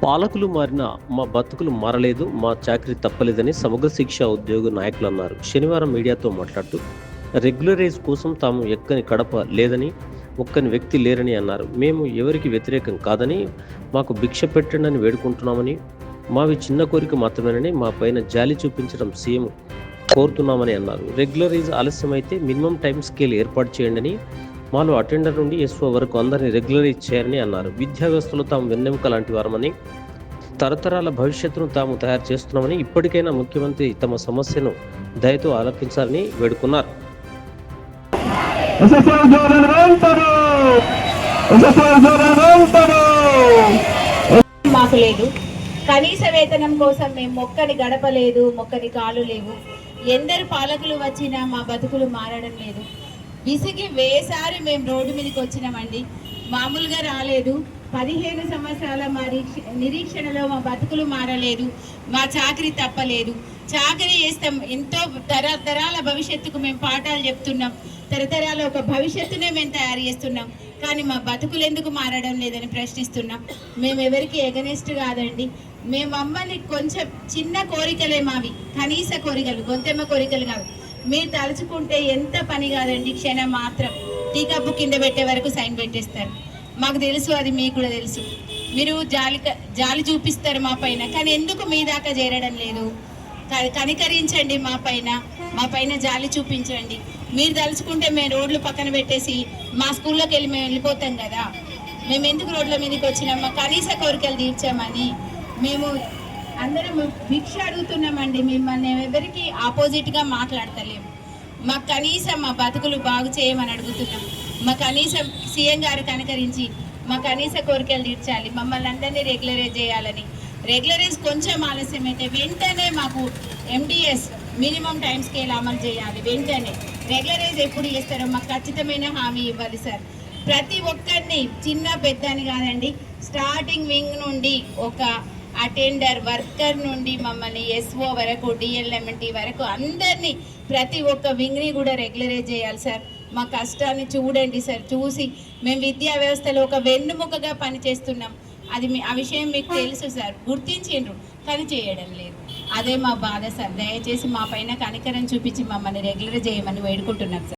పాలకులు మారినా మా బతుకులు మారలేదు, మా చాకరీ తప్పలేదని సమగ్ర శిక్ష ఉద్యోగ నాయకులు అన్నారు. శనివారం మీడియాతో మాట్లాడుతూ రెగ్యులరైజ్ కోసం తాము ఎక్కని కడప లేదని, ఒక్కని వ్యక్తి లేరని అన్నారు. మేము ఎవరికి వ్యతిరేకం కాదని, మాకు భిక్ష పెట్టండి అని వేడుకుంటున్నామని, మావి చిన్న కోరిక మాత్రమేనని, మా పైన జాలి చూపించడం సీఎం కోరుతున్నామని అన్నారు. రెగ్యులరైజ్ ఆలస్యమైతే మినిమం టైం స్కేల్ ఏర్పాటు చేయండి, మాలో అటెండర్ నుండి ఎస్ఓ వరకు అందరినీ రెగ్యులరైజ్ చేయాలని అన్నారు. విద్యా వ్యవస్థలో తాము వెన్నెముక లాంటి వారమని, తరతరాల భవిష్యత్తును తాము తయారు చేస్తున్నామని, ఇప్పటికైనా ముఖ్యమంత్రి తమ సమస్యను దయతో ఆలకించాలని వేడుకున్నారు. మాకు లేదు, కనీస వేతనం కోసం మేము మొక్కని గడపలేదు, మొక్కని కాలు లేవు. ఎందరు పాలకులు వచ్చినా మా బతుకులు మారడం లేదు. విసిగి వేసారి మేము రోడ్డు మీదకి వచ్చినామండి, మామూలుగా రాలేదు. 15 సంవత్సరాల మా నిరీక్షణలో మా బతుకులు మారలేదు, మా చాకరీ తప్పలేదు. చాకరీ చేస్తాం, ఎంతో తరతరాల భవిష్యత్తుకు మేము పాఠాలు చెప్తున్నాం, తరతరాల ఒక భవిష్యత్తునే మేము తయారు చేస్తున్నాం. కానీ మా బతుకులు ఎందుకు మారడం లేదని ప్రశ్నిస్తున్నాం. మేము ఎవరికి ఎగనెస్ట్ కాదండి, మేము అమ్మని కొంచెం చిన్న కోరికలే మావి, కనీస కోరికలు, గొంతెమ్మ కోరికలు కాదు. మీరు తలుచుకుంటే ఎంత పని కాదండి, క్షణం మాత్రం టీ కప్పు కింద పెట్టే వరకు సైన్ పెట్టేస్తారు. మాకు తెలుసు, అది మీకు కూడా తెలుసు. మీరు జాలి చూపిస్తారు మా పైన, కానీ ఎందుకు మీ దాకా చేరడం లేదు? కనికరించండి, మా పైన జాలి చూపించండి. మీరు తలుచుకుంటే మేము రోడ్లు పక్కన పెట్టేసి మా స్కూల్లోకి వెళ్ళి మేము వెళ్ళిపోతాం కదా. మేము ఎందుకు రోడ్ల మీదకి వచ్చినాం? మా కనీస కోరికలు తీర్చామని మేము అందరం భిక్ష అడుగుతున్నామండి. మిమ్మల్ని ఎవరికి ఆపోజిట్గా మాట్లాడతలేము. మాకు కనీసం మా బతుకులు బాగు చేయమని అడుగుతున్నాం. మా కనీసం సీఎం గారు కనుకరించి మా కనీస కోరికలు తీర్చాలి, మమ్మల్ని అందరినీ రెగ్యులరైజ్ చేయాలని. రెగ్యులరైజ్ కొంచెం ఆలస్యం అయితే వెంటనే మాకు ఎండిఎస్ మినిమం టైం స్కేల్ అమలు చేయాలి. వెంటనే రెగ్యులరైజ్ ఎప్పుడు చేస్తారో మాకు ఖచ్చితమైన హామీ ఇవ్వాలి సార్. ప్రతి ఒక్కరిని, చిన్న పెద్ద అని కాదండి, స్టార్టింగ్ వింగ్ నుండి ఒక అటెండర్, వర్కర్ నుండి మమ్మల్ని ఎస్ఓ వరకు, డిఎల్ఎంఎన్టీ వరకు అందరినీ, ప్రతి ఒక్క వింగ్ని కూడా రెగ్యులరైజ్ చేయాలి సార్. మా కష్టాన్ని చూడండి సార్. చూసి మేము విద్యా వ్యవస్థలో ఒక వెన్నుముకగా పనిచేస్తున్నాం. అది ఆ విషయం మీకు తెలుసు సార్, గుర్తించిండ్రు, కానీ చేయడం లేదు. అదే మా బాధ సార్. దయచేసి మా పైన కనికరం చూపించి మమ్మల్ని రెగ్యులరైజ్ చేయమని వేడుకుంటున్నాం సార్.